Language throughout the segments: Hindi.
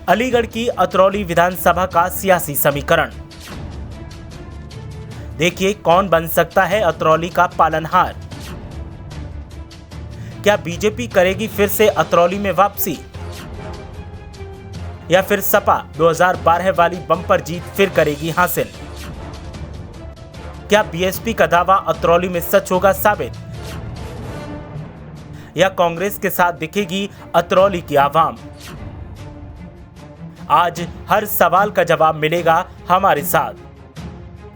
अलीगढ़ की अतरौली विधानसभा का सियासी समीकरण। देखिए कौन बन सकता है अतरौली का पालनहार। क्या बीजेपी करेगी फिर से अतरौली में वापसी, या फिर सपा 2012 वाली बम्पर जीत फिर करेगी हासिल। क्या बीएसपी का दावा अतरौली में सच होगा साबित, या कांग्रेस के साथ दिखेगी अतरौली की आवाम। आज हर सवाल का जवाब मिलेगा हमारे साथ।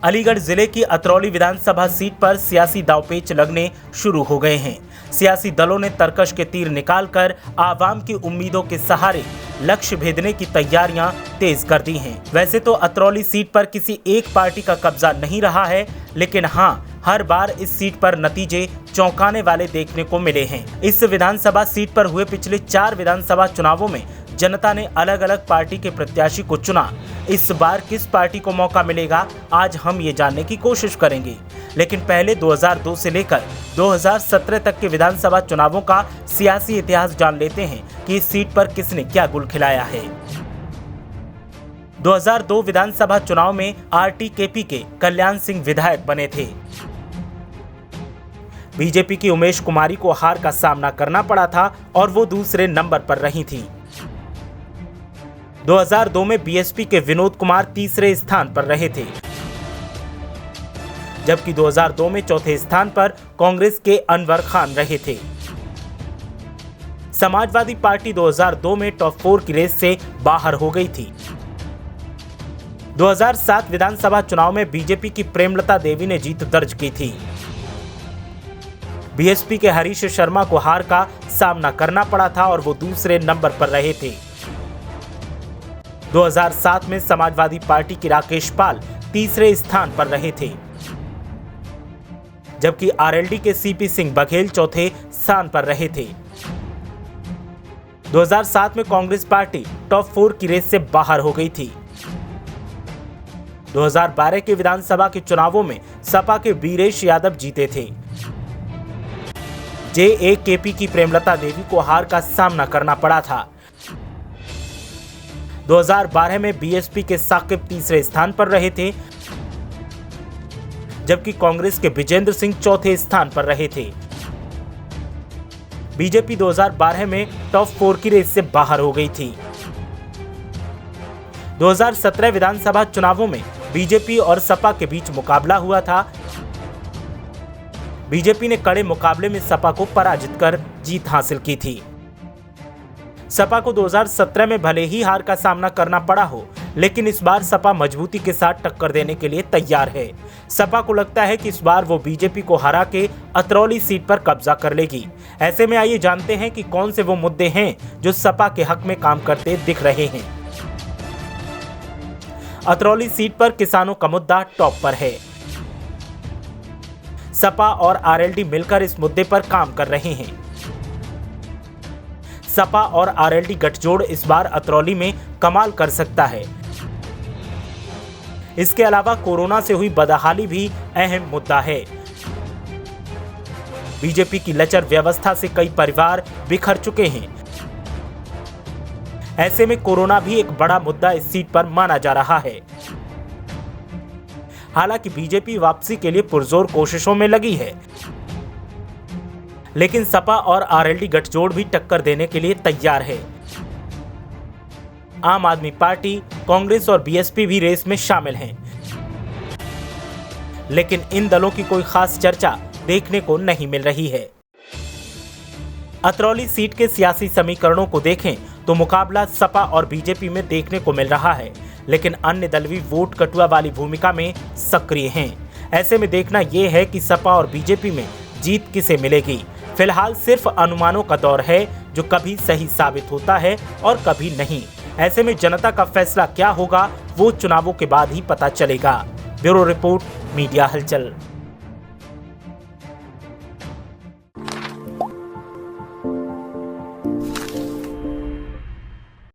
अलीगढ़ जिले की अतरौली विधानसभा सीट पर सियासी दांवपेच लगने शुरू हो गए हैं। सियासी दलों ने तरकश के तीर निकालकर आवाम की उम्मीदों के सहारे लक्ष्य भेदने की तैयारियां तेज कर दी हैं। वैसे तो अतरौली सीट पर किसी एक पार्टी का कब्जा नहीं रहा है, लेकिन हां, हर बार इस सीट पर नतीजे चौंकाने वाले देखने को मिले हैं। इस विधानसभा सीट पर हुए पिछले 4 विधानसभा चुनावों में जनता ने अलग अलग पार्टी के प्रत्याशी को चुना। इस बार किस पार्टी को मौका मिलेगा, आज हम ये जानने की कोशिश करेंगे। लेकिन पहले 2002 से लेकर 2017 तक के विधानसभा चुनावों का सियासी इतिहास जान लेते हैं कि इस सीट पर किसने क्या गुल खिलाया है। 2002 विधानसभा चुनाव में आरटीकेपी के कल्याण सिंह विधायक बने थे। बीजेपी की उमेश कुमारी को हार का सामना करना पड़ा था और वो दूसरे नंबर पर रही थी। 2002 में बीएसपी के विनोद कुमार तीसरे स्थान पर रहे थे, जबकि 2002 में चौथे स्थान पर कांग्रेस के अनवर खान रहे थे। समाजवादी पार्टी 2002 में टॉप 4 की रेस से बाहर हो गई थी। 2007 विधानसभा चुनाव में बीजेपी की प्रेमलता देवी ने जीत दर्ज की थी। बीएसपी के हरीश शर्मा को हार का सामना करना पड़ा था और वो दूसरे नंबर पर रहे थे। 2007 में समाजवादी पार्टी के राकेश पाल तीसरे स्थान पर रहे थे, जबकि आरएलडी के सीपी सिंह बघेल चौथे स्थान पर रहे थे। 2007 में कांग्रेस पार्टी टॉप 4 की रेस से बाहर हो गई थी। 2012 के विधानसभा के चुनावों में सपा के वीरेश यादव जीते थे। जेएकेपी की प्रेमलता देवी को हार का सामना करना पड़ा था। 2012 में बीएसपी के साकिब तीसरे स्थान पर रहे थे, जबकि कांग्रेस के विजेंद्र सिंह चौथे स्थान पर रहे थे। बीजेपी 2012 में टॉप 4 की रेस से बाहर हो गई थी। 2017 विधानसभा चुनावों में बीजेपी और सपा के बीच मुकाबला हुआ था। बीजेपी ने कड़े मुकाबले में सपा को पराजित कर जीत हासिल की थी। सपा को 2017 में भले ही हार का सामना करना पड़ा हो, लेकिन इस बार सपा मजबूती के साथ टक्कर देने के लिए तैयार है। सपा को लगता है कि इस बार वो बीजेपी को हरा के अतरौली सीट पर कब्जा कर लेगी। ऐसे में आइए जानते हैं कि कौन से वो मुद्दे हैं जो सपा के हक में काम करते दिख रहे हैं। अतरौली सीट पर किसानों का मुद्दा टॉप पर है। सपा और आरएलडी मिलकर इस मुद्दे पर काम कर रहे हैं। सपा और आरएलडी गठजोड़ इस बार अतरौली में कमाल कर सकता है। इसके अलावा कोरोना से हुई बदहाली भी अहम मुद्दा है। बीजेपी की लचर व्यवस्था से कई परिवार बिखर चुके हैं। ऐसे में कोरोना भी एक बड़ा मुद्दा इस सीट पर माना जा रहा है। हालांकि बीजेपी वापसी के लिए पुरजोर कोशिशों में लगी है, लेकिन सपा और आरएलडी गठजोड़ भी टक्कर देने के लिए तैयार है। आम आदमी पार्टी, कांग्रेस और बीएसपी भी रेस में शामिल हैं, लेकिन इन दलों की कोई खास चर्चा देखने को नहीं मिल रही है। अतरौली सीट के सियासी समीकरणों को देखें तो मुकाबला सपा और बीजेपी में देखने को मिल रहा है, लेकिन अन्य दल भी वोट कटुआ वाली भूमिका में सक्रिय हैं। ऐसे में देखना यह है कि सपा और बीजेपी में जीत किसे मिलेगी। फिलहाल सिर्फ अनुमानों का दौर है, जो कभी सही साबित होता है और कभी नहीं। ऐसे में जनता का फैसला क्या होगा, वो चुनावों के बाद ही पता चलेगा। ब्यूरो रिपोर्ट, मीडिया हलचल।